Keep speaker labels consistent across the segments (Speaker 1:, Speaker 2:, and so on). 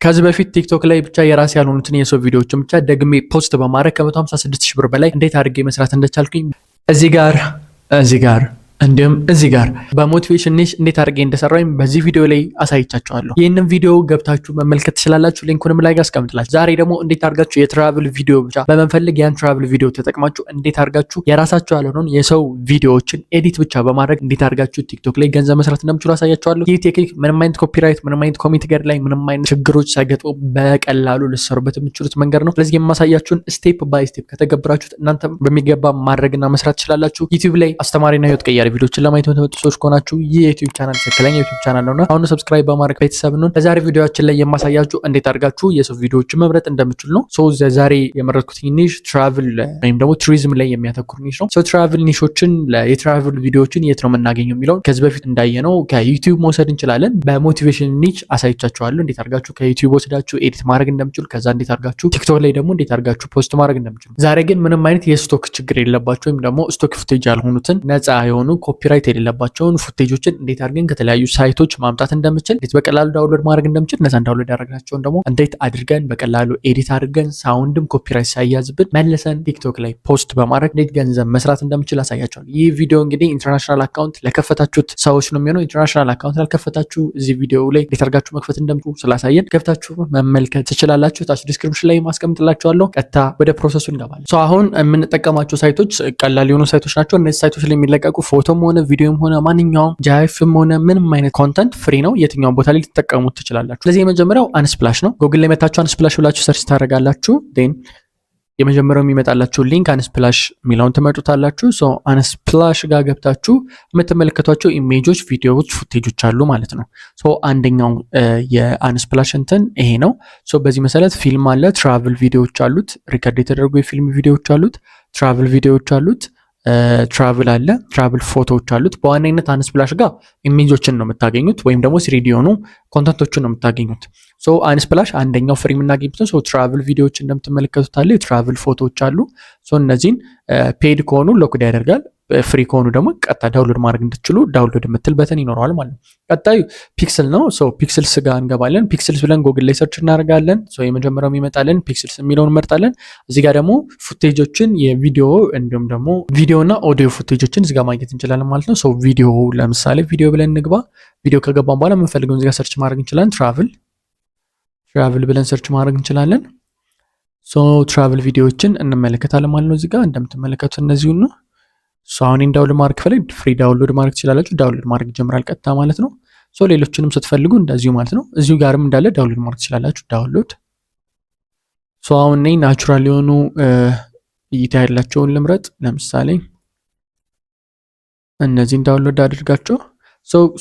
Speaker 1: ከዚህ በፊት ቲክቶክ ላይ ብቻ የራሴ ያልሆኑትን የሰው ቪዲዮዎችን ብቻ ደግሜ ፖስት በማድረግ ከ156,000 ብር በላይ እንዴት አድርጌ መስራት እንደቻልኩኝ እዚህ ጋር እንዲሁም እዚህ ጋር በሞቲቬሽን ኒሽ እንዴት አድርጌ እንደሰራው በዚህ ቪዲዮ ላይ አሳይቻችኋለሁ። ይህንን ቪዲዮ ገብታችሁ መመልከት ትችላላችሁ። ሊንኩንም ላይ አስቀምጥላችሁ። ዛሬ ደግሞ እንዴት አድርጋችሁ የትራቭል ቪዲዮ ብቻ በመፈለግ ያን ትራቭል ቪዲዮ ተጠቅማችሁ እንዴት አድርጋችሁ የራሳችሁ ያልሆነውን የሰው ቪዲዮዎችን ኤዲት ብቻ በማድረግ እንዴት አድርጋችሁ ቲክቶክ ላይ ገንዘብ መስራት እንደምትችሉ አሳያችኋለሁ። ይህ ቴክኒክ ምንም አይነት ኮፒራይት፣ ምንም አይነት ኮሜንት ጋር ላይ ምንም አይነት ችግሮች ሳይገጥሙ በቀላሉ ልትሰሩበት የምትችሉት መንገድ ነው። ስለዚህ የማሳያችሁን ስቴፕ ባይ ስቴፕ ከተገበራችሁት እናንተም በሚገባ ማድረግና መስራት ትችላላችሁ። ዩቲዩብ ላይ አስተማሪና ህይወት ቀያሪ ቪዲዮችን ለማየት የምትመጡ ሰዎች ከሆናችሁ ይህ የዩቲዩብ ቻናል ትክክለኛ ዩቲዩብ ቻናል ነውና አሁን ሰብስክራይብ በማድረግ ቤተሰብ ነው። በዛሬ ቪዲዮአችን ላይ የማሳያችሁ እንዴት አድርጋችሁ የሰው ቪዲዮዎችን መምረጥ እንደምትችሉ ነው። ዛሬ የመረጥኩት ኒሽ ትራቭል ወይም ደግሞ ቱሪዝም ላይ የሚያተኩር ኒሽ ነው። ትራቭል ኒሾችን የትራቭል ቪዲዮዎችን የት ነው የምናገኘው የሚለውን ከዚህ በፊት እንዳየነው ከዩቲዩብ መውሰድ እንችላለን። በሞቲቬሽን ኒሽ አሳይቻችኋለሁ እንዴት አድርጋችሁ ከዩቲዩብ ወስዳችሁ ኤዲት ማድረግ እንደምትችሉ፣ ከዛ እንዴት አድርጋችሁ ቲክቶክ ላይ ደግሞ እንዴት አድርጋችሁ ፖስት ማድረግ እንደምትችሉ። ዛሬ ግን ምንም አይነት የስቶክ ችግር የሌለባቸው ወይም ደግሞ ስቶክ ፉቴጅ ያልሆኑትን ነፃ የሆኑ ኮፒራይት የሌለባቸውን ፉቴጆችን እንዴት አድርገን ከተለያዩ ሳይቶች ማምጣት እንደምችል፣ እንዴት በቀላሉ ዳውንሎድ ማድረግ እንደምችል፣ እነዛን ዳውንሎድ ያደረግናቸውን ደግሞ እንዴት አድርገን በቀላሉ ኤዲት አድርገን ሳውንድም ኮፒራይት ሳይያዝብን መልሰን ቲክቶክ ላይ ፖስት በማድረግ እንዴት ገንዘብ መስራት እንደምችል አሳያቸዋለሁ። ይህ ቪዲዮ እንግዲህ ኢንተርናሽናል አካውንት ለከፈታችሁት ሰዎች ነው የሚሆነው። ኢንተርናሽናል አካውንት ላልከፈታችሁ እዚህ ቪዲዮ ላይ እንዴት አድርጋችሁ መክፈት እንደምትችሉ ስላሳየን ገብታችሁ መመልከት ትችላላችሁ። ታች ዲስክሪፕሽን ላይ ማስቀምጥላችኋለሁ። ቀጥታ ወደ ፕሮሰሱ እንገባለን። አሁን የምንጠቀማቸው ሳይቶች ቀላል የሆኑ ሳይቶች ናቸው። እነዚህ ሳይቶች ላይ የሚለቀቁ ፎቶም ሆነ ቪዲዮም ሆነ ማንኛውም ጃይፍም ሆነ ምንም አይነት ኮንተንት ፍሪ ነው። የትኛውን ቦታ ላይ ልትጠቀሙት ትችላላችሁ። ስለዚህ የመጀመሪያው አንስፕላሽ ነው። ጉግል ላይ መታችሁ አንስፕላሽ ብላችሁ ሰርች ታደርጋላችሁ። ዴን የመጀመሪያው የሚመጣላችሁ ሊንክ አንስፕላሽ የሚለውን ትመርጡታላችሁ። አንስፕላሽ ጋር ገብታችሁ የምትመለከቷቸው ኢሜጆች፣ ቪዲዮዎች፣ ፉቴጆች አሉ ማለት ነው። አንደኛው የአንስፕላሽ እንትን ይሄ ነው። በዚህ መሰረት ፊልም አለ፣ ትራቭል ቪዲዮዎች አሉት፣ ሪከርድ የተደረጉ የፊልም ቪዲዮዎች አሉት፣ ትራቭል ቪዲዮዎች አሉት፣ ትራቭል አለ፣ ትራቭል ፎቶዎች አሉት። በዋነኝነት አንስፕላሽ ጋር ኢሜጆችን ነው የምታገኙት ወይም ደግሞ ስሪዲ የሆኑ ኮንተንቶችን ነው የምታገኙት። አንስፕላሽ አንደኛው ፍሪ የምናገኝበት ነው። ትራቭል ቪዲዮዎች እንደምትመለከቱት አለ፣ የትራቭል ፎቶዎች አሉ። እነዚህን ፔድ ከሆኑ ሎክድ ያደርጋል፣ ፍሪ ከሆኑ ደግሞ ቀጥታ ዳውንሎድ ማድረግ እንድትችሉ ዳውንሎድ የምትል በተን ይኖረዋል ማለት ነው። ቀጣዩ ፒክስል ነው። ፒክስልስ ጋር እንገባለን። ፒክስልስ ብለን ጎግል ላይ ሰርች እናደርጋለን። የመጀመሪያው የሚመጣለን ፒክስልስ የሚለውን እንመርጣለን። እዚህ ጋር ደግሞ ፉቴጆችን የቪዲዮ እንዲሁም ደግሞ ቪዲዮና ኦዲዮ ፉቴጆችን እዚህ ጋር ማግኘት እንችላለን ማለት ነው። ቪዲዮ ለምሳሌ ቪዲዮ ብለን እንግባ። ቪዲዮ ከገባን በኋላ የምንፈልገውን እዚህ ጋር ሰርች ማድረግ እንችላለን። ትራቭል ብለን ሰርች ማድረግ እንችላለን። ትራቭል ቪዲዮዎችን እንመለከታለን ማለት ነው። እዚህ ጋር እንደምትመለከቱት እነዚሁ ነው። አሁን ዳውንሎድ ማድረግ ከፈለግ ፍሪ ዳውንሎድ ማድረግ ትችላላችሁ። ዳውንሎድ ማድረግ ይጀምራል ቀጥታ ማለት ነው። ሌሎችንም ስትፈልጉ እንደዚሁ ማለት ነው። እዚሁ ጋርም እንዳለ ዳውንሎድ ማድረግ ትችላላችሁ። ዳውንሎድ አሁን እኔ ናቹራል የሆኑ እይታ ያላቸውን ልምረጥ። ለምሳሌ እነዚህን ዳውንሎድ አድርጋቸው።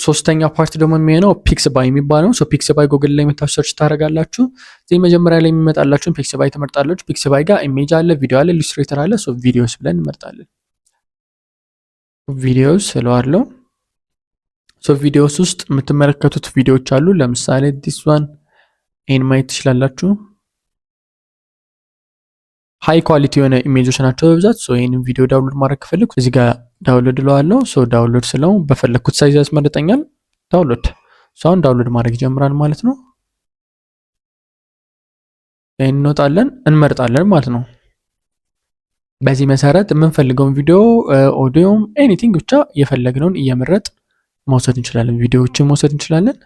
Speaker 1: ሶስተኛ ፓርት ደግሞ የሚሆነው ፒክስ ባይ የሚባለው ፒክስ ባይ ጉግል ላይ መታችሁ ሰርች ታደርጋላችሁ። እዚህ መጀመሪያ ላይ የሚመጣላችሁን ፒክስ ባይ ትመርጣላችሁ። ፒክስ ባይ ጋር ኢሜጅ አለ፣ ቪዲዮ አለ፣ ኢሉስትሬተር አለ። ቪዲዮስ ብለን እንመርጣለን። ቪዲዮስ ስለዋለው ቪዲዮስ ውስጥ የምትመለከቱት ቪዲዮዎች አሉ። ለምሳሌ ዲስ ዋን ይሄን ማየት ትችላላችሁ። ሃይ ኳሊቲ የሆነ ኢሜጆች ናቸው በብዛት። ይሄንን ቪዲዮ ዳውንሎድ ማድረግ ከፈለኩ እዚህ ጋር ዳውንሎድ እለዋለሁ። ዳውንሎድ ስለው በፈለኩት ሳይዝ ያስመርጠኛል። ዳውንሎድ አሁን ዳውንሎድ ማድረግ ይጀምራል ማለት ነው። ይሄን እንወጣለን እንመርጣለን ማለት ነው። በዚህ መሰረት የምንፈልገውን ቪዲዮ፣ ኦዲዮም፣ ኤኒቲንግ ብቻ የፈለግነውን እየመረጥ መውሰድ እንችላለን። ቪዲዮዎችን መውሰድ እንችላለን።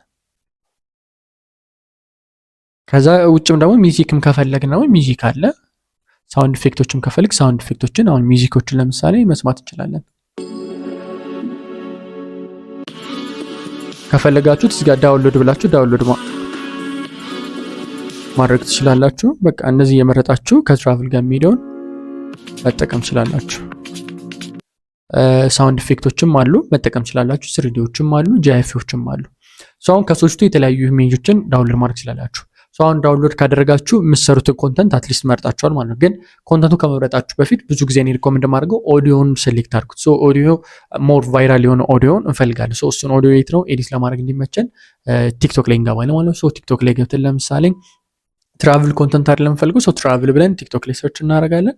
Speaker 1: ከዛ ውጭም ደግሞ ሚዚክም ከፈለግን ደግሞ ሚዚክ አለ። ሳውንድ ኢፌክቶችም ከፈለግ ሳውንድ ኢፌክቶችን አሁን ሚዚኮችን ለምሳሌ መስማት እንችላለን። ከፈለጋችሁት እዚህ ጋር ዳውንሎድ ብላችሁ ዳውንሎድ ማድረግ ትችላላችሁ። በቃ እነዚህ እየመረጣችሁ ከትራቭል ጋር የሚሄደውን መጠቀም ትችላላችሁ። ሳውንድ ኢፌክቶችም አሉ መጠቀም ትችላላችሁ። ስሪዲዎችም አሉ፣ ጂአይኤፎችም አሉ። አሁን ከሶስቱ የተለያዩ ኢሜጆችን ዳውንሎድ ማድረግ ትችላላችሁ። አሁን ዳውንሎድ ካደረጋችሁ የምትሰሩትን ኮንተንት አትሊስት መርጣችኋል ማለት ነው። ግን ኮንተንቱ ከመምረጣችሁ በፊት ብዙ ጊዜ እኔ ሪኮመንድ ማድረገው ኦዲዮን ሴሌክት አድርጉት። ኦዲዮ ሞር ቫይራል የሆነ ኦዲዮን እንፈልጋለን። እሱን ኦዲዮ የት ነው ኤዲት ለማድረግ እንዲመቸን ቲክቶክ ላይ እንገባለን ማለት ነው። ቲክቶክ ላይ ገብተን ለምሳሌ ትራቭል ኮንተንት አይደለም እንፈልገው። ትራቭል ብለን ቲክቶክ ላይ ሰርች እናደርጋለን።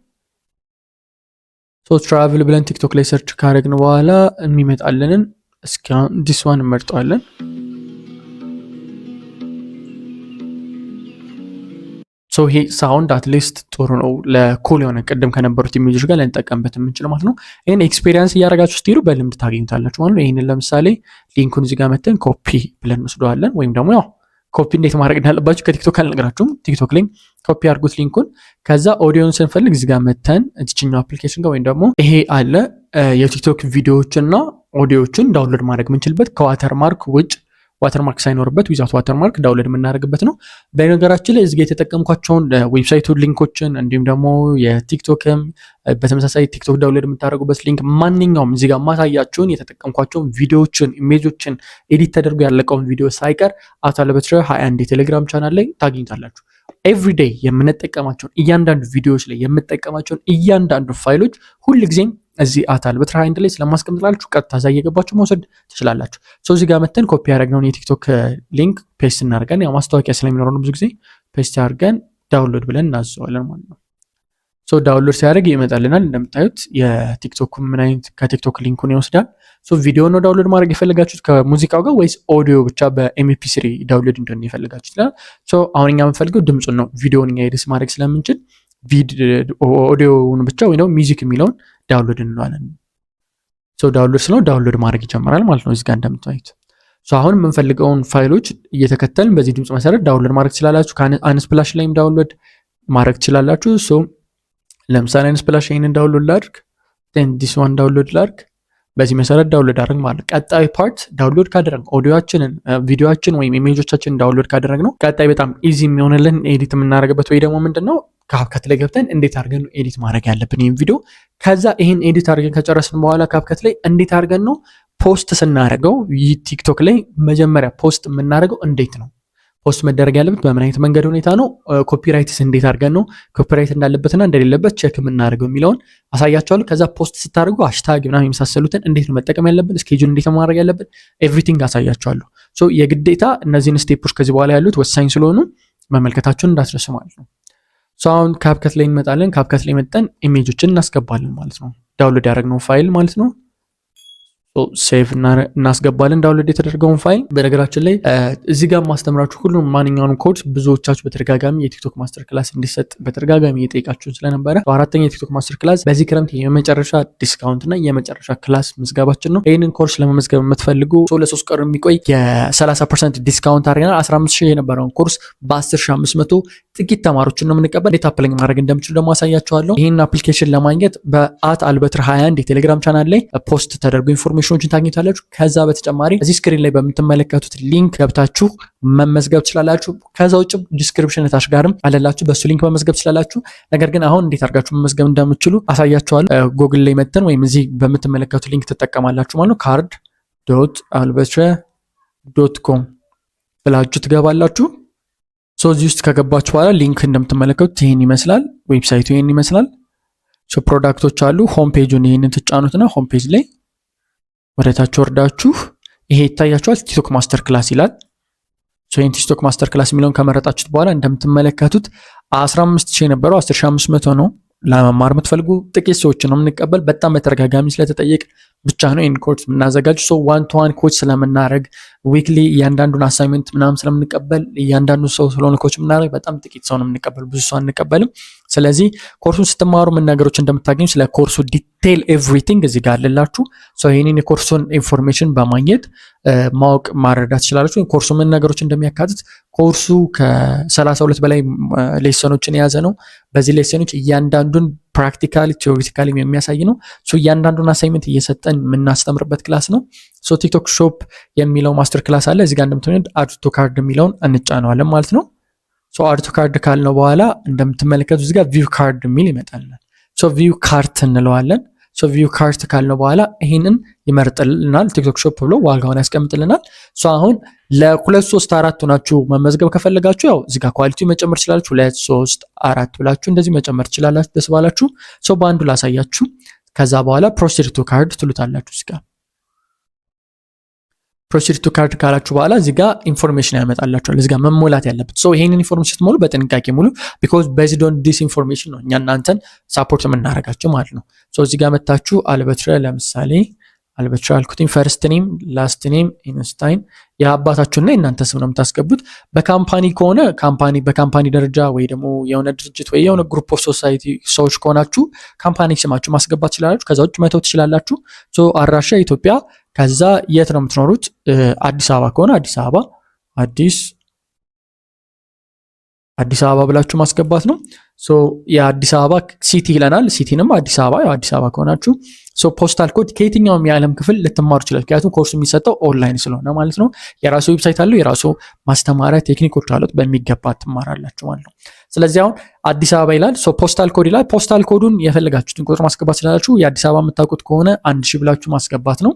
Speaker 1: ትራቭል ብለን ቲክቶክ ላይ ሰርች ካደረግን በኋላ የሚመጣልንን እስኪ ዲስ ዋን እንመርጠዋለን። ይሄ ሳውንድ አትሊስት ጥሩ ነው ለኮል የሆነ ቅድም ከነበሩት ኢሜጆች ጋር ልንጠቀምበት የምንችለው ማለት ነው። ይህን ኤክስፔሪንስ እያደረጋችሁ ስትሄዱ በልምድ ታገኙታላችሁ ማለት ነው። ይህንን ለምሳሌ ሊንኩን እዚጋ መተን ኮፒ ብለን እንወስደዋለን። ወይም ደግሞ ያው ኮፒ እንዴት ማድረግ እንዳለባችሁ ከቲክቶክ አልነግራችሁም። ቲክቶክ ላይ ኮፒ አድርጉት ሊንኩን። ከዛ ኦዲዮን ስንፈልግ እዚጋ መተን እዚችኛው አፕሊኬሽን ጋር ወይም ደግሞ ይሄ አለ የቲክቶክ ቪዲዮዎችና ኦዲዮዎችን ዳውንሎድ ማድረግ የምንችልበት ከዋተርማርክ ውጭ ዋተርማርክ ሳይኖርበት ዊዛውት ዋተርማርክ ዳውንሎድ የምናደርግበት ነው። በነገራችን ላይ እዚህ ጋር የተጠቀምኳቸውን ዌብሳይቱ ሊንኮችን እንዲሁም ደግሞ የቲክቶክም በተመሳሳይ ቲክቶክ ዳውንሎድ የምታደርጉበት ሊንክ ማንኛውም እዚህ ጋር ማሳያችሁን የተጠቀምኳቸውን ቪዲዮዎችን ኢሜጆችን ኤዲት ተደርጎ ያለቀውን ቪዲዮ ሳይቀር አታለበትረ 21 የቴሌግራም ቻናል ላይ ታገኙታላችሁ። ኤቭሪዴይ የምንጠቀማቸውን እያንዳንዱ ቪዲዮዎች ላይ የምንጠቀማቸውን እያንዳንዱ ፋይሎች ሁልጊዜም እዚህ አታልበትረ 21 ላይ ስለማስቀምጥላችሁ ቀጥታ እዛ እየገባችሁ መውሰድ ትችላላችሁ። እዚህ ጋር መተን ኮፒ ያደረግነውን የቲክቶክ ሊንክ ፔስት እናደርገን፣ ያው ማስታወቂያ ስለሚኖረው ነው ብዙ ጊዜ ፔስት አድርገን ዳውንሎድ ብለን እናዘዋለን ማለት ነው። ዳውንሎድ ሲያደርግ ይመጣልናል። እንደምታዩት የቲክቶክ ምን አይነት ከቲክቶክ ሊንኩን ይወስዳል። ቪዲዮ ነው ዳውንሎድ ማድረግ የፈለጋችሁት ከሙዚቃው ጋር ወይስ ኦዲዮ ብቻ በኤምፒ3 ዳውንሎድ እንደሆነ የፈለጋችሁት ይላል። አሁን እኛ የምንፈልገው ድምፁን ነው። ቪዲዮውን እኛ ኤዲት ማድረግ ስለምንችል ኦዲዮውን ብቻ ወይ ነው ሚውዚክ የሚለውን ዳውንሎድ እንለዋለን። ዳውንሎድ ስለው ዳውንሎድ ማድረግ ይጀምራል ማለት ነው። እዚህ ጋር እንደምታዩት አሁን የምንፈልገውን ፋይሎች እየተከተልን በዚህ ድምፅ መሰረት ዳውንሎድ ማድረግ ትችላላችሁ። አንስፕላሽ ላይም ዳውንሎድ ማድረግ ትችላላችሁ። ለምሳሌ አንስፕላሽ ይሄንን ዳውንሎድ ላድርግ፣ ዲስ ዋን ዳውንሎድ ላድርግ። በዚህ መሰረት ዳውንሎድ አድርግ ማለት ቀጣይ ፓርት ዳውንሎድ ካደረግን ኦዲዮአችንን ቪዲዮአችን ወይም ኢሜጆቻችንን ዳውንሎድ ካደረግ ነው ቀጣይ በጣም ኢዚ የሚሆንልን ኤዲት የምናደርግበት ወይ ደግሞ ምንድነው ካፕከት ላይ ገብተን እንዴት አድርገን ነው ኤዲት ማድረግ ያለብን ይሄን ቪዲዮ። ከዛ ይሄን ኤዲት አድርገን ከጨረስን በኋላ ካፕከት ላይ እንዴት አድርገን ነው ፖስት ስናደርገው ቲክቶክ ላይ መጀመሪያ ፖስት የምናደርገው እንዴት ነው ፖስት መደረግ ያለበት በምን አይነት መንገድ ሁኔታ ነው፣ ኮፒራይትስ እንዴት አድርገን ነው ኮፒራይት እንዳለበትና እንደሌለበት ቼክ የምናደርገው የሚለውን አሳያችኋለሁ። ከዛ ፖስት ስታደርጉ ሃሽታግ ምናምን የመሳሰሉትን እንዴት ነው መጠቀም ያለብን፣ ስኬጁል እንዴት ማድረግ ያለብን ኤቭሪቲንግ አሳያችኋለሁ። የግዴታ እነዚህን ስቴፖች ከዚህ በኋላ ያሉት ወሳኝ ስለሆኑ መመልከታችሁን እንዳትረሱ ማለት ነው። አሁን ካፕከት ላይ እንመጣለን። ካፕከት ላይ መጠን ኢሜጆችን እናስገባለን ማለት ነው። ዳውንሎድ ያደረግነው ፋይል ማለት ነው። ሴቭ እናስገባለን ዳውንሎድ የተደረገውን ፋይል። በነገራችን ላይ እዚህ ጋር ማስተምራችሁ ሁሉም ማንኛውንም ኮድ ብዙዎቻችሁ በተደጋጋሚ የቲክቶክ ማስተር ክላስ እንዲሰጥ በተደጋጋሚ የጠየቃችሁን ስለነበረ አራተኛ የቲክቶክ ማስተር ክላስ በዚህ ክረምት የመጨረሻ ዲስካውንት እና የመጨረሻ ክላስ ምዝገባችን ነው። ይህንን ኮርስ ለመመዝገብ የምትፈልጉ ለ3 ቀን የሚቆይ የ30% ዲስካውንት አድርገናል። 15000 የነበረውን ኮርስ በ10500 ጥቂት ተማሪዎችን ነው የምንቀበል። እንዴት አፕላይ ማድረግ እንደምችሉ ደግሞ አሳያችኋለሁ። ይህን አፕሊኬሽን ለማግኘት በአልበትር 21 የቴሌግራም ቻናል ላይ ፖስት ተደርጎ ኢንፎርሜሽኖችን ታግኝታላችሁ። ከዛ በተጨማሪ እዚህ ስክሪን ላይ በምትመለከቱት ሊንክ ገብታችሁ መመዝገብ ትችላላችሁ። ከዛ ውጭ ዲስክሪፕሽን ታች ጋርም አለላችሁ፣ በሱ ሊንክ መመዝገብ ትችላላችሁ። ነገር ግን አሁን እንዴት አድርጋችሁ መመዝገብ እንደምትችሉ አሳያችኋለሁ። ጉግል ላይ መተን ወይም እዚህ በምትመለከቱት ሊንክ ትጠቀማላችሁ ማለት ነው። card.albetre.com ብላችሁ ትገባላችሁ። እዚህ ውስጥ ከገባችሁ በኋላ ሊንክ እንደምትመለከቱት ይሄን ይመስላል። ዌብሳይቱ ይሄን ይመስላል። ፕሮዳክቶች አሉ። ሆም ፔጁን ይሄንን ትጫኑትና ሆም ፔጅ ላይ ወደታች ወርዳችሁ ይሄ ይታያችኋል። ቲክቶክ ማስተር ክላስ ይላል። ይሄን ቲክቶክ ማስተር ክላስ የሚለውን ከመረጣችሁት በኋላ እንደምትመለከቱት 15000 የነበረው 10500 ነው። ለመማር የምትፈልጉ ጥቂት ሰዎች ነው የምንቀበል። በጣም በተደጋጋሚ ስለተጠየቅ ብቻ ነው ይሄን ኮርስ የምናዘጋጁ። ዋን ቱ ዋን ኮች ስለምናደርግ ዊክሊ እያንዳንዱን አሳይመንት ምናምን ስለምንቀበል እያንዳንዱ ሰው ስለሆነ ኮች የምናደርግ በጣም ጥቂት ሰው ነው የምንቀበል፣ ብዙ ሰው አንቀበልም። ስለዚህ ኮርሱን ስትማሩ ምን ነገሮች እንደምታገኙ ስለ ኮርሱ ዲቴይል ኤቭሪቲንግ እዚህ ጋር አለላችሁ። ይሄንን የኮርሱን ኢንፎርሜሽን በማግኘት ማወቅ ማረዳት ትችላላችሁ። ኮርሱ ምን ነገሮች እንደሚያካትት ኮርሱ ከ32 በላይ ሌሰኖችን የያዘ ነው። በዚህ ሌሰኖች እያንዳንዱን ፕራክቲካሊ ቲዮሪቲካሊ የሚያሳይ ነው። እያንዳንዱን አሳይመንት እየሰጠን የምናስተምርበት ክላስ ነው። ቲክቶክ ሾፕ የሚለው ማስተር ክላስ አለ። እዚህ ጋር እንደምትመለከቱት አድ ቱ ካርድ የሚለውን እንጫነዋለን ማለት ነው። አድ ቱ ካርድ ካልነው በኋላ እንደምትመለከቱት እዚህ ጋር ቪው ካርድ የሚል ይመጣልናል። ቪው ካርት እንለዋለን። ቪው ካርት ካልነው በኋላ ይሄንን ይመርጥልናል። ቲክቶክ ሾፕ ብሎ ዋጋውን ያስቀምጥልናል። አሁን ለ2 3 4 ሆናችሁ መመዝገብ ከፈለጋችሁ ያው እዚህ ጋር ኳሊቲ መጨመር ትችላላችሁ። 2 3 4 ብላችሁ እንደዚህ መጨመር ትችላላችሁ ደስ ባላችሁ። በአንዱ ላሳያችሁ። ከዛ በኋላ ፕሮሲድ ቱ ካርድ ትሉታላችሁ። እዚህ ጋር ፕሮሲድ ቱ ካርድ ካላችሁ በኋላ እዚህ ጋር ኢንፎርሜሽን ያመጣላችኋል። እዚህ ጋር መሞላት ያለበት ይሄንን ኢንፎርሜሽን ስትሞሉ በጥንቃቄ ሙሉ። ቢኮዝ ቤዝድ ኦን ዲስ ኢንፎርሜሽን ነው እኛ እናንተን ሳፖርት የምናደርጋችሁ ማለት ነው። እዚህ ጋር መታችሁ አልበትረ ለምሳሌ አልበትራ አልኩትኝ። ፈርስት ኔም ላስት ኔም ኢንስታይን የአባታችሁና የእናንተ ስም ነው የምታስገቡት። በካምፓኒ ከሆነ በካምፓኒ ደረጃ ወይ ደግሞ የሆነ ድርጅት ወይ የሆነ ግሩፕ ኦፍ ሶሳይቲ ሰዎች ከሆናችሁ ካምፓኒ ስማችሁ ማስገባት ትችላላችሁ። ከዛ ውጭ መተው ትችላላችሁ። አድራሻ ኢትዮጵያ። ከዛ የት ነው የምትኖሩት? አዲስ አበባ ከሆነ አዲስ አበባ ብላችሁ ማስገባት ነው። የአዲስ አበባ ሲቲ ይለናል። ሲቲንም አዲስ አበባ ከሆናችሁ ፖስታል ኮድ ከየትኛውም የዓለም ክፍል ልትማሩ ይችላል። ምክንያቱም ኮርሱ የሚሰጠው ኦንላይን ስለሆነ ማለት ነው። የራሱ ዌብሳይት አለው፣ የራሱ ማስተማሪያ ቴክኒኮች አሉት። በሚገባ ትማራላችሁ ማለት ነው። ስለዚህ አሁን አዲስ አበባ ይላል፣ ፖስታል ኮድ ይላል። ፖስታል ኮዱን የፈለጋችሁትን ቁጥር ማስገባት ስላላችሁ የአዲስ አበባ የምታውቁት ከሆነ 1000 ብላችሁ ማስገባት ነው።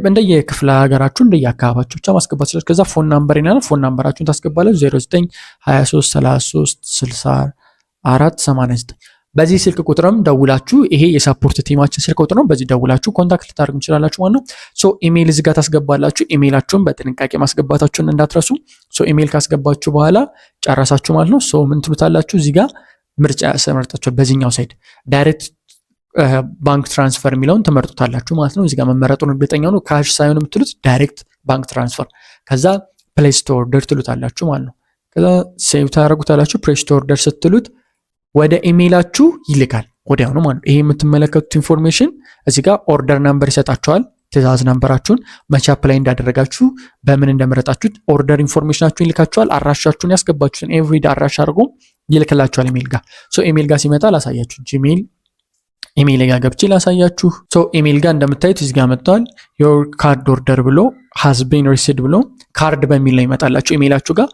Speaker 1: እንደየክፍለ ሀገራችሁ እንደየአካባቢያችሁ ብቻ ማስገባት ይችላል። ከዛ ፎን ናምበር ይላል። ፎን ናምበራችሁን ታስገባላችሁ 0923336489 በዚህ ስልክ ቁጥርም ደውላችሁ ይሄ የሳፖርት ቲማችን ስልክ ቁጥር ነው። በዚህ ደውላችሁ ኮንታክት ልታደርጉ ትችላላችሁ ማለት ነው። ኢሜይል እዚህ ጋር ታስገባላችሁ። ኢሜይላችሁን በጥንቃቄ ማስገባታችሁን እንዳትረሱ። ኢሜይል ካስገባችሁ በኋላ ጨረሳችሁ ማለት ነው። ምን ትሉታላችሁ? እዚህ ጋር ምርጫ ያሰመርጣችሁ በዚህኛው ሳይድ ዳይሬክት ባንክ ትራንስፈር የሚለውን ትመርጡታላችሁ ማለት ነው። እዚህ ጋር መመረጡን እርግጠኛ ነው። ካሽ ሳይሆን የምትሉት ዳይሬክት ባንክ ትራንስፈር። ከዛ ፕሌስ ቱ ኦርደር ትሉታላችሁ ማለት ነው። ከዛ ሴቭ ታደርጉታላችሁ። ፕሌስ ቱ ኦርደር ስትሉት ወደ ኢሜይላችሁ ይልካል ወዲያውኑ ማለት ነው። ይሄ የምትመለከቱት ኢንፎርሜሽን እዚህ ጋር ኦርደር ነምበር ይሰጣችኋል። ትእዛዝ ነምበራችሁን መቼ አፕላይ እንዳደረጋችሁ በምን እንደመረጣችሁት ኦርደር ኢንፎርሜሽናችሁን ይልካችኋል። አድራሻችሁን ያስገባችሁትን ኤቭሪዴ አድራሻ አድርጎ ይልክላችኋል ኢሜይል ጋር። ኢሜይል ጋር ሲመጣ ላሳያችሁ። ጂሜይል ኢሜይል ጋር ገብቼ ላሳያችሁ። ኢሜይል ጋር እንደምታዩት እዚህ ጋር መጥቷል። ዮር ካርድ ኦርደር ብሎ ሃዝ ቢን ሪሲቭድ ብሎ ካርድ በሚል ላይ ይመጣላችሁ ኢሜይላችሁ ጋር።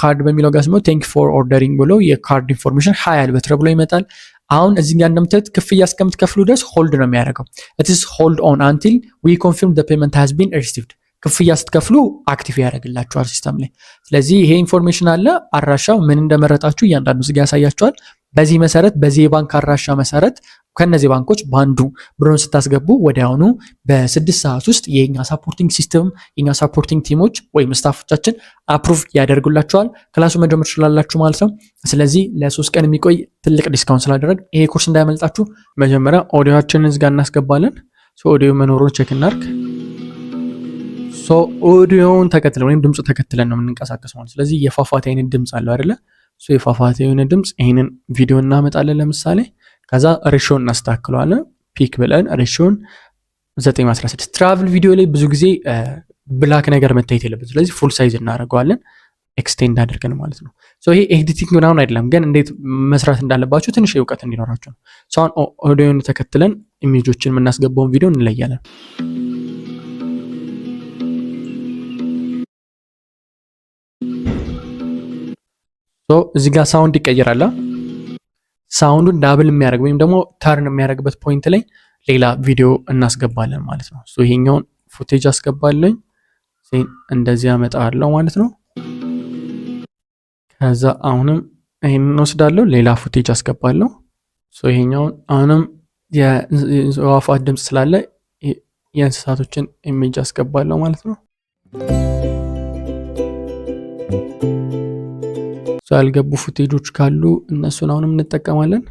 Speaker 1: ካርድ በሚለው ጋር ሲመጣ ቴንክ ፎር ኦርደሪንግ ብሎ የካርድ ኢንፎርሜሽን ሃይ አልበትረ ብሎ ይመጣል። አሁን እዚህ ጋር እንደምታዩት ክፍያ እስከምትከፍሉ ድረስ ሆልድ ነው የሚያደርገው። it is hold on until we confirm the payment has been received። ክፍያ ስትከፍሉ አክቲቭ ያደርግላችኋል ሲስተም ላይ። ስለዚህ ይሄ ኢንፎርሜሽን አለ። አድራሻው ምን እንደመረጣችሁ እያንዳንዱ እዚህ ጋር ያሳያችኋል። በዚህ መሰረት በዚህ የባንክ አድራሻ መሰረት ከነዚህ ባንኮች ባንዱ ብሩን ስታስገቡ ወዲያውኑ በ6 ሰዓት ውስጥ የኛ ሳፖርቲንግ ሲስተም የኛ ሳፖርቲንግ ቲሞች ወይም ስታፎቻችን አፕሩቭ ያደርጉላችኋል። ክላሱ መጀመር ትችላላችሁ ማለት ነው። ስለዚህ ለ3 ቀን የሚቆይ ትልቅ ዲስካውንት ስላደረግ ይሄ ኮርስ እንዳያመልጣችሁ። መጀመሪያ ኦዲዮአችንን እዚህ ጋር እናስገባለን። ኦዲዮ መኖሩን ቼክ እናድርግ። ኦዲዮውን ተከትለን ወይም ድምፁ ተከትለን ነው የምንንቀሳቀሰው ማለት። ስለዚህ የፏፏቴ አይነት ድምፅ አለው አይደለ? የፏፏቴ የሆነ ድምፅ ይሄንን ቪዲዮ እናመጣለን ለምሳሌ። ከዛ ሬሾን እናስተካክለዋለን። ፒክ ብለን ሬሾን 9:16። ትራቭል ቪዲዮ ላይ ብዙ ጊዜ ብላክ ነገር መታየት የለበት። ስለዚህ ፉል ሳይዝ እናደርገዋለን ኤክስቴንድ አድርገን ማለት ነው። ይሄ ኤዲቲንግ ምናምን አይደለም፣ ግን እንዴት መስራት እንዳለባችሁ ትንሽ እውቀት እንዲኖራችሁ ነው። አሁን ኦዲዮን ተከትለን ኢሜጆችን የምናስገባውን ቪዲዮ እንለያለን። እዚህ ጋር ሳውንድ ይቀየራል። ሳውንዱን ዳብል የሚያደርግ ወይም ደግሞ ተርን የሚያደርግበት ፖይንት ላይ ሌላ ቪዲዮ እናስገባለን ማለት ነው። ይሄኛውን ፉቴጅ አስገባለኝ እንደዚህ አመጣለሁ ማለት ነው። ከዛ አሁንም ይሄንን ወስዳለሁ፣ ሌላ ፉቴጅ አስገባለሁ። ይሄኛውን አሁንም የአዕዋፋት ድምፅ ስላለ የእንስሳቶችን ኢሜጅ አስገባለሁ ማለት ነው። ያልገቡ ፉቴጆች ካሉ እነሱን አሁንም እንጠቀማለን።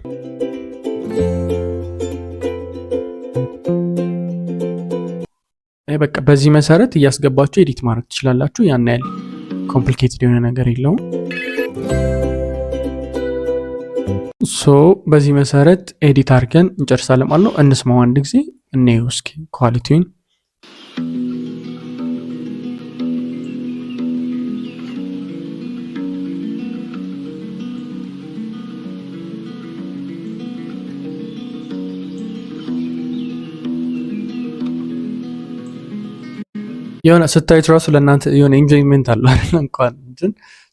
Speaker 1: በቃ በዚህ መሰረት እያስገባችሁ ኤዲት ማድረግ ትችላላችሁ። ያን ያህል ኮምፕሊኬትድ የሆነ ነገር የለውም። በዚህ መሰረት ኤዲት አድርገን እንጨርሳለን ማለት ነው። እንስማው አንድ ጊዜ እንየው እስኪ ኳሊቲውን። የሆነ ስታዩት ራሱ ለእናንተ የሆነ ኢንጆይመንት አለው አይደል? እንኳን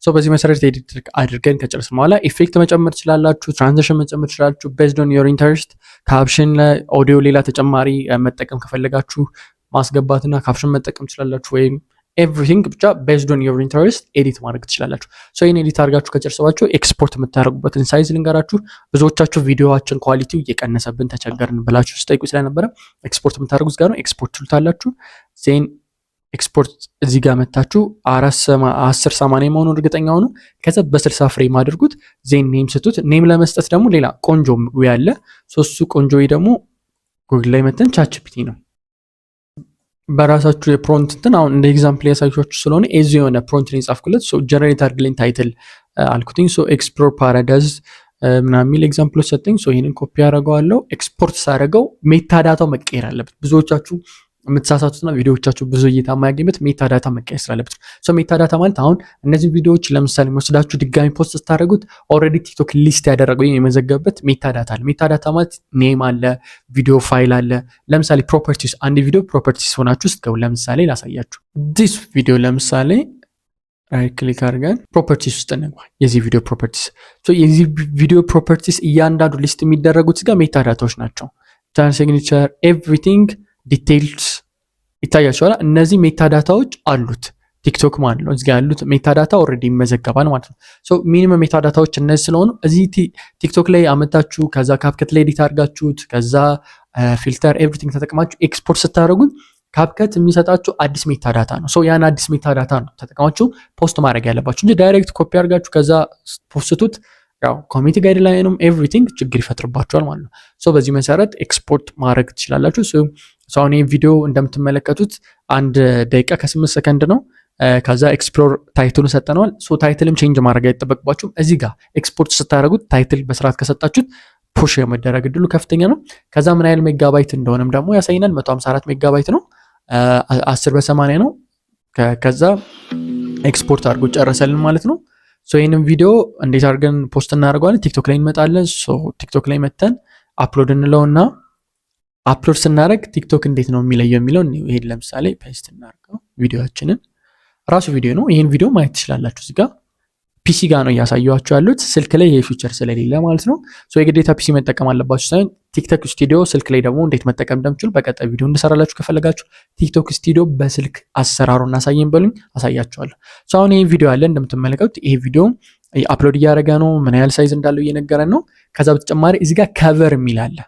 Speaker 1: በዚህ መሰረት ኤዲት አድርገን ከጨረስን በኋላ ኢፌክት መጨመር ትችላላችሁ፣ ትራንዚሽን መጨመር ትችላላችሁ። ቤዝድ ኦን ዮር ኢንተረስት ካፕሽን ለኦዲዮ ሌላ ተጨማሪ መጠቀም ከፈለጋችሁ ማስገባትና ካፕሽን መጠቀም ትችላላችሁ፣ ወይም ኤቭሪቲንግ ብቻ ቤዝድ ኦን ዮር ኢንተረስት ኤዲት ማድረግ ትችላላችሁ። ይህን ኤዲት አድርጋችሁ ከጨረሰባችሁ ኤክስፖርት የምታደርጉበትን ሳይዝ ልንገራችሁ። ብዙዎቻችሁ ቪዲዮዋችን ኳሊቲው እየቀነሰብን ተቸገርን ብላችሁ ስጠይቁ ስለነበረ ኤክስፖርት የምታደርጉት ጋር ነው። ኤክስፖርት ትሉታላችሁ። ዜን ኤክስፖርት እዚህ ጋር መታችሁ 1080 መሆኑ እርግጠኛ ሆኑ። ከዛ በ60 ፍሬም አድርጉት። ዜን ኔም ስጡት። ኔም ለመስጠት ደግሞ ሌላ ቆንጆ ወይ አለ። እሱ ቆንጆ ወይ ደግሞ ጉግል ላይ መተን ቻትጂፒቲ ነው። በራሳችሁ የፕሮንት እንትን አሁን እንደ ኤግዛምፕል ያሳያችሁ ስለሆነ ኤዚ የሆነ ፕሮንት ነው የጻፍኩለት። ሶ ጀነሬት አድርግልኝ ታይትል አልኩትኝ። ሶ ኤክስፕሎር ፓራዳይዝ ምናምን የሚል ኤግዛምፕሎች ሰጠኝ። ሶ ይህንን ኮፒ አደርገዋለሁ። ኤክስፖርት ሳደርገው ሜታ ዳታው መቀየር አለበት። ብዙዎቻችሁ የምትሳሳቱትና ቪዲዮዎቻችሁ ብዙ እይታ የማያገኙት ሜታ ዳታ መቀየር ስላለበት። ሶ ሜታ ዳታ ማለት አሁን እነዚህ ቪዲዮዎች ለምሳሌ ወስዳችሁ ድጋሚ ፖስት ስታደርጉት ኦልሬዲ ቲክቶክ ሊስት ያደረገው የመዘገበበት ሜታ ዳታ አለ። ሜታ ዳታ ማለት ኔም አለ፣ ቪዲዮ ፋይል አለ። ለምሳሌ ፕሮፐርቲስ፣ አንድ ቪዲዮ ፕሮፐርቲስ ሆናችሁ ስትገቡ ለምሳሌ ላሳያችሁ። ዲስ ቪዲዮ ለምሳሌ ራይት ክሊክ አድርገን ፕሮፐርቲስ ውስጥ እንግባ። የዚህ ቪዲዮ ፕሮፐርቲስ። ሶ የዚህ ቪዲዮ ፕሮፐርቲስ እያንዳንዱ ሊስት የሚደረጉት ጋር ሜታ ዳታዎች ናቸው። ቻናል ሲግኒቸር፣ ኤቭሪቲንግ ዲቴይልስ ይታያቸዋል። እነዚህ ሜታ ዳታዎች አሉት ቲክቶክ ማለት ነው። እዚህ ጋር ያሉት ሜታ ዳታ ኦልሬዲ ይመዘገባል ማለት ነው። ሶ ሚኒመም ሜታ ዳታዎች እነዚህ ስለሆኑ እዚህ ቲክቶክ ላይ አመጣችሁ ከዛ ካፕከት ላይ ኤዲት አድርጋችሁት ከዛ ፊልተር ኤቭሪቲንግ ተጠቅማችሁ ኤክስፖርት ስታደርጉት ካፕከት የሚሰጣችሁ አዲስ ሜታ ዳታ ነው። ሶ ያን አዲስ ሜታ ዳታ ነው ተጠቅማችሁ ፖስት ማድረግ ያለባችሁ እንጂ ዳይሬክት ኮፒ አድርጋችሁ ከዛ ፖስትቱት ያው ኮሚኒቲ ጋይድላይንም ኤቭሪቲንግ ችግር ይፈጥርባችኋል ማለት ነው። ሶ በዚህ መሰረት ኤክስፖርት ማድረግ ትችላላችሁ። ሶ አሁን ይህ ቪዲዮ እንደምትመለከቱት 1 ደቂቃ ከ8 ሰከንድ ነው። ከዛ ኤክስፕሎር ታይትሉን ሰጠነዋል። ሶ ታይትልም ቼንጅ ማድረግ አይጠበቅባችሁም። እዚህ ጋር ኤክስፖርት ስታደርጉት ታይትል በስርዓት ከሰጣችሁት ፑሽ የመደረግ እድሉ ከፍተኛ ነው። ከዛ ምን ያህል ሜጋባይት እንደሆነም ደግሞ ያሳይናል። 154 ሜጋባይት ነው። 10 በ80 ነው። ከዛ ኤክስፖርት አድርጎ ጨረሰልን ማለት ነው። ሶ ይህንን ቪዲዮ እንዴት አድርገን ፖስት እናደርገዋለን? ቲክቶክ ላይ እንመጣለን። ሶ ቲክቶክ ላይ መተን አፕሎድ እንለውና አፕሎድ ስናደርግ ቲክቶክ እንዴት ነው የሚለየው የሚለውን ይሄን ለምሳሌ ፔስት እናደርገው። ቪዲዮአችንን ራሱ ቪዲዮ ነው። ይህን ቪዲዮ ማየት ትችላላችሁ። እዚህ ጋር ፒሲ ጋር ነው እያሳየኋችሁ ያሉት፣ ስልክ ላይ ይሄ ፊቸር ስለሌለ ማለት ነው። ሶ የግዴታ ፒሲ መጠቀም አለባችሁ ሳይሆን ቲክቶክ ስቱዲዮ ስልክ ላይ ደግሞ እንዴት መጠቀም እንደምችሉ በቀጣይ ቪዲዮ እንሰራላችሁ። ከፈለጋችሁ ቲክቶክ ስቱዲዮ በስልክ አሰራሩ እናሳየን በሉኝ፣ አሳያችኋለሁ። ሶ አሁን ይሄ ቪዲዮ አለ እንደምትመለከቱት። ይሄ ቪዲዮ አፕሎድ እያደረገ ነው፣ ምን ያህል ሳይዝ እንዳለው እየነገረን ነው። ከዛ በተጨማሪ እዚህ ጋር ከቨር የሚል አለ።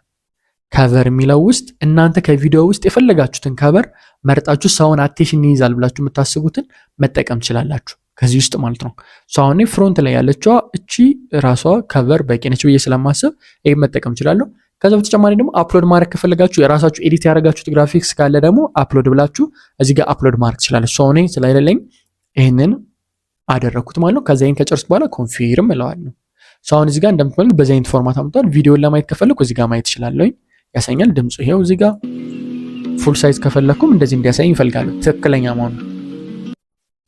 Speaker 1: ከቨር የሚለው ውስጥ እናንተ ከቪዲዮ ውስጥ የፈለጋችሁትን ከቨር መርጣችሁ ሰውን አቴንሽን ይይዛል ብላችሁ የምታስቡትን መጠቀም ትችላላችሁ ከዚህ ውስጥ ማለት ነው። ሶ አሁን ፍሮንት ላይ ያለችዋ እቺ ራሷ ከቨር በቂ ነች ብዬ ስለማስብ ይሄን መጠቀም እችላለሁ። ከዛ በተጨማሪ ደግሞ አፕሎድ ማድረግ ከፈለጋችሁ የራሳችሁ ኤዲት ያደረጋችሁት ግራፊክስ ካለ ደግሞ አፕሎድ ብላችሁ እዚህ ጋር አፕሎድ ማድረግ ትችላላችሁ። ሶ እኔ ስለሌለኝ ይሄንን አደረኩት ማለት ነው። ከዛ ይሄን ከጨርስኩ በኋላ ኮንፊርም እለዋለሁ። ሶ አሁን እዚህ ጋር እንደምትመለከቱት በዚህ አይነት ፎርማት አምጥቷል። ቪዲዮን ለማየት ከፈለኩ እዚህ ጋር ማየት እችላለሁ። ያሳኛል ድምፁ ይሄው እዚህ ጋር ፉል ሳይዝ ከፈለኩም እንደዚህ እንዲያሳይ ይፈልጋሉ ትክክለኛ መሆኑ።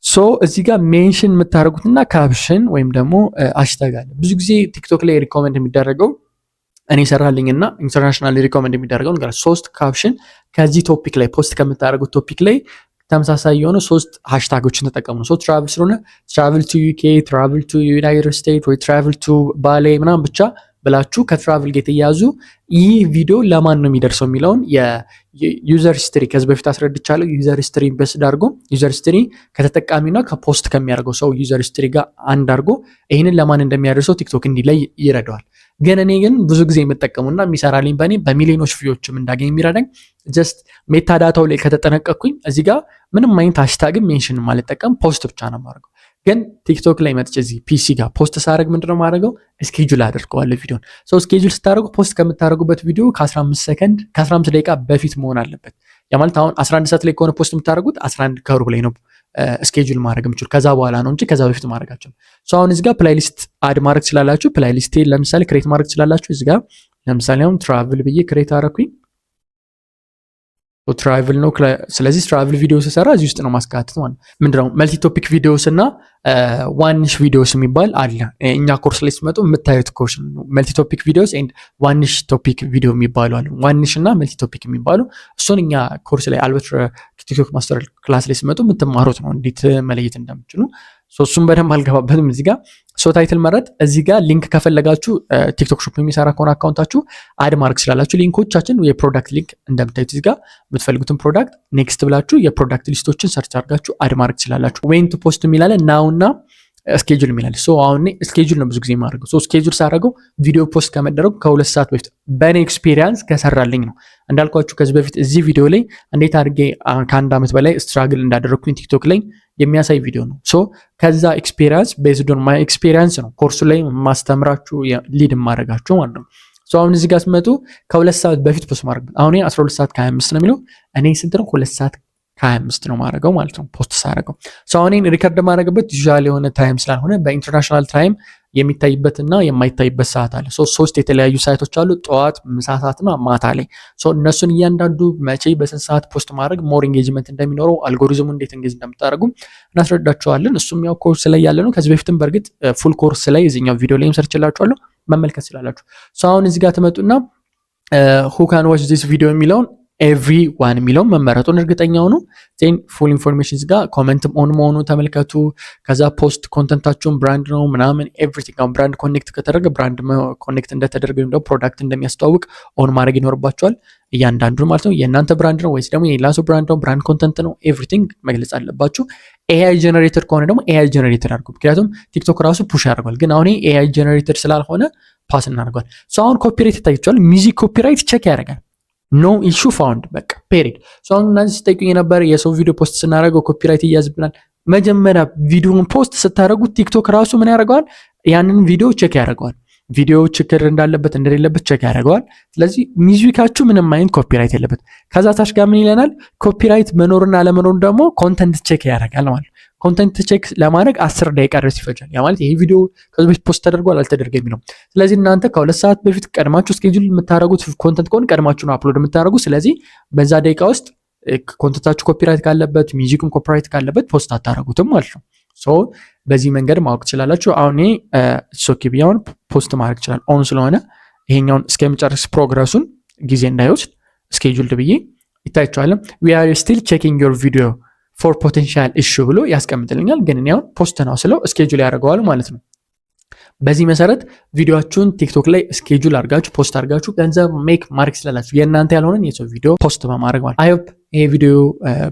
Speaker 1: ሶ እዚህ ጋር ሜንሽን የምታደርጉትና ካፕሽን ወይም ደግሞ ሃሽታግ አለ። ብዙ ጊዜ ቲክቶክ ላይ ሪኮመንድ የሚደረገው እኔ ሰራልኝና ኢንተርናሽናል ሪኮመንድ የሚደረገው ነገር 3 ካፕሽን ከዚህ ቶፒክ ላይ ፖስት ከምታደርጉት ቶፒክ ላይ ተመሳሳይ የሆኑ 3 ሃሽታጎችን ተጠቀሙ። ሶ ትራቭል ስለሆነ ትራቭል ቱ ዩኬ፣ ትራቭል ቱ ዩናይትድ ስቴትስ ወይ ትራቭል ቱ ባሌ ምናምን ብቻ ብላችሁ ከትራቭል ጌት እያዙ ይህ ቪዲዮ ለማን ነው የሚደርሰው የሚለውን የዩዘር ሂስትሪ ከዚህ በፊት አስረድቻለሁ። ዩዘር ሂስትሪ ኢንቨስት አድርጎ ዩዘር ሂስትሪ ከተጠቃሚና ከፖስት ከሚያደርገው ሰው ዩዘር ሂስትሪ ጋር አንድ አድርጎ ይህንን ለማን እንደሚያደርሰው ቲክቶክ እንዲለይ ይረዳዋል። ግን እኔ ግን ብዙ ጊዜ የምጠቀሙና የሚሰራልኝ በእኔ በሚሊዮኖች ቪዎችም እንዳገኝ የሚረዳኝ ጀስት ሜታ ዳታው ላይ ከተጠነቀቅኩኝ እዚህ ጋር ምንም አይነት ሃሽታግም ሜንሽን ማልጠቀም ፖስት ብቻ ነው የማደርገው። ግን ቲክቶክ ላይ መጥቼ እዚህ ፒሲ ጋር ፖስት ሳደርግ ምንድነው የማደርገው? ስኬጁል አድርገዋለሁ ቪዲዮን። ሶ ስኬጁል ስታደርጉ ፖስት ከምታደርጉበት ቪዲዮ ከ15 ደቂቃ በፊት መሆን አለበት። ያ ማለት አሁን 11 ሰዓት ላይ ከሆነ ፖስት የምታደርጉት 11 ከሩብ ላይ ነው ስኬጁል ማድረግ የምችሉ፣ ከዛ በኋላ ነው እንጂ ከዛ በፊት ማድረጋቸው። ሶ አሁን እዚህ ጋር ፕሌይሊስት አድ ማድረግ ትችላላችሁ። ፕሌይሊስት ለምሳሌ ክሬት ማድረግ ትችላላችሁ። እዚህ ጋር ለምሳሌ አሁን ትራቭል ብዬ ክሬት አደረኩኝ። ትራቭል ነው። ስለዚህ ትራቭል ቪዲዮ ስሰራ እዚህ ውስጥ ነው ማስካተት ማለት ነው። ምንድነው መልቲ ቶፒክ ቪዲዮስ እና ዋንሽ ቪዲዮስ የሚባል አለ። እኛ ኮርስ ላይ ሲመጡ የምታዩት ኮርስ ነው። መልቲ ቶፒክ ቪዲዮስ ኤንድ ዋንሽ ቶፒክ ቪዲዮ የሚባሉ አሉ። ዋንሽ እና መልቲ ቶፒክ የሚባሉ እሱን እኛ ኮርስ ላይ አልበትር ቲክቶክ ማስተር ክላስ ላይ ሲመጡ የምትማሩት ነው እንዴት መለየት እንደምችሉ። እሱም በደንብ አልገባበትም እዚህ ጋር። ሶ ታይትል መረጥ። እዚህ ጋር ሊንክ ከፈለጋችሁ ቲክቶክ ሾፕ የሚሰራ ከሆነ አካውንታችሁ አድ ማድረግ ትችላላችሁ። ሊንኮቻችን የፕሮዳክት ሊንክ እንደምታዩት እዚህ ጋር የምትፈልጉትን ፕሮዳክት ኔክስት ብላችሁ የፕሮዳክት ሊስቶችን ሰርች አድርጋችሁ አድ ማድረግ ትችላላችሁ። ዌን ቱ ፖስት የሚላለ ናውና ስኬጁል የሚላል። ሶ አሁን ስኬጁል ነው ብዙ ጊዜ የማደርገው። ሶ ስኬጁል ሳደርገው ቪዲዮ ፖስት ከመደረጉ ከ2 ሰዓት በፊት በእኔ ኤክስፒሪየንስ ከሰራልኝ ነው። እንዳልኳችሁ ከዚህ በፊት እዚህ ቪዲዮ ላይ እንዴት አድርጌ ከ1 ዓመት በላይ ስትራግል እንዳደረግኩኝ ቲክቶክ ላይ የሚያሳይ ቪዲዮ ነው። ሶ ከዛ ኤክስፒሪየንስ ቤዝድ ኦን ማይ ኤክስፒሪየንስ ነው ኮርሱ ላይ ማስተምራችሁ ሊድ ማድረጋችሁ ማለት ነው። ሶ አሁን እዚህ ጋር ስትመጡ ከ2 ሰዓት በፊት ፖስት ማድረግ አሁን 12 ሰዓት ከ25 ነው የሚለው እኔ ስንት ነው 2 ሰዓት ከ25 ነው ማድረገው ማለት ነው ፖስት ሳደርገው። አሁን ሪከርድ ማድረግበት ዩዥዋል የሆነ ታይም ስላልሆነ በኢንተርናሽናል ታይም የሚታይበትና የማይታይበት ሰዓት አለ። ሶስት የተለያዩ ሳይቶች አሉ፣ ጠዋት፣ ምሳ ሰዓትና ማታ ላይ። እነሱን እያንዳንዱ መቼ በስንት ሰዓት ፖስት ማድረግ ሞር ኤንጌጅመንት እንደሚኖረው አልጎሪዝሙ እንዴት እንጌጅ እንደምታደርጉ እናስረዳቸዋለን። እሱም ያው ኮርስ ላይ ያለ ነው። ከዚህ በፊትም በእርግጥ ፉል ኮርስ ላይ እዚኛው ቪዲዮ ላይ ሰርችላችኋለሁ መመልከት ስላላችሁ። አሁን እዚህ ጋር ትመጡና who can watch this video የሚለውን ኤቭሪዋን የሚለውን መመረጡን እርግጠኛ ሆኑ። ዜን ፉል ኢንፎርሜሽንስ ጋር ኮመንትም ኦን መሆኑ ተመልከቱ። ከዛ ፖስት ኮንተንታችሁን ብራንድ ነው ምናምን ኤቭሪቲንግ። አሁን ብራንድ ኮኔክት ከተደረገ ብራንድ ኮኔክት እንደተደረገ ወይም ደግሞ ፕሮዳክት እንደሚያስተዋውቅ ኦን ማድረግ ይኖርባቸዋል እያንዳንዱ ማለት ነው። የእናንተ ብራንድ ነው ወይስ ደግሞ የሌላ ሰው ብራንድ ነው፣ ብራንድ ኮንተንት ነው፣ ኤቭሪቲንግ መግለጽ አለባችሁ። ኤአይ ጀነሬተር ከሆነ ደግሞ ኤአይ ጀነሬተር አድርጉ፣ ምክንያቱም ቲክቶክ ራሱ ፑሽ ያደርጓል። ግን አሁን ኤአይ ጀነሬተር ስላልሆነ ፓስ እናደርጓል። አሁን ኮፒራይት ይታያችኋል። ሚውዚክ ኮፒራይት ቼክ ያደርጋል። ኖ ኢሹ ፋውንድ በቃ ፔሪድ። አሁን እናንተ ሲጠይቁኝ የነበረ የሰው ቪዲዮ ፖስት ስናደርገው ኮፒራይት እያዝብናል። መጀመሪያ ቪዲዮን ፖስት ስታደርጉት ቲክቶክ ራሱ ምን ያደርገዋል? ያንን ቪዲዮ ቼክ ያደርገዋል። ቪዲዮ ችግር እንዳለበት እንደሌለበት ቼክ ያደርገዋል። ስለዚህ ሚውዚካችሁ ምንም አይነት ኮፒራይት የለበት። ከዛ ታች ጋር ምን ይለናል? ኮፒራይት መኖርና አለመኖር ደግሞ ኮንተንት ቼክ ያደርጋል ማለት። ኮንተንት ቼክ ለማድረግ 10 ደቂቃ ድረስ ይፈጃል። ያ ማለት ይሄ ቪዲዮ ከዚህ በፊት ፖስት ተደርጓል አልተደረገም የሚለው። ስለዚህ እናንተ ከ2 ሰዓት በፊት ቀድማችሁ ስኬጁል የምታደርጉት ኮንተንት ከሆነ ቀድማችሁ ነው አፕሎድ የምታደርጉት። ስለዚህ በዛ ደቂቃ ውስጥ ኮንተንታችሁ ኮፒራይት ካለበት፣ ሚውዚኩም ኮፒራይት ካለበት ፖስት አታደርጉትም ማለት ነው። በዚህ መንገድ ማወቅ ትችላላችሁ። አሁን ሶኪ ቢያውን ፖስት ማድረግ ይችላል ኦን ስለሆነ ይሄኛውን እስከሚጨርስ ፕሮግረሱን ጊዜ እንዳይወስድ ስኬጁልድ ብዬ ይታያችኋል። we are still checking your video for potential issue ብሎ ያስቀምጥልኛል። ግን እኔ አሁን ፖስት ነው ስለው ስኬጁል ያደርገዋል ማለት ነው። በዚህ መሰረት ቪዲዮአችሁን ቲክቶክ ላይ ስኬጁል አድርጋችሁ ፖስት አድርጋችሁ ገንዘብ ሜክ ማድረግ ትችላላችሁ። የእናንተ ያልሆነን የሰው ቪዲዮ ፖስት በማድረግ ማለት። አይ ሆፕ ይሄ ቪዲዮ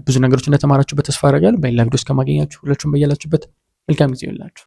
Speaker 1: ብዙ ነገሮች እንደተማራችሁበት ተስፋ አደርጋለሁ። በሌላ ቪዲዮ እስከማገኛችሁ ሁላችሁም በያላችሁበት መልካም ጊዜ ይሁንላችሁ።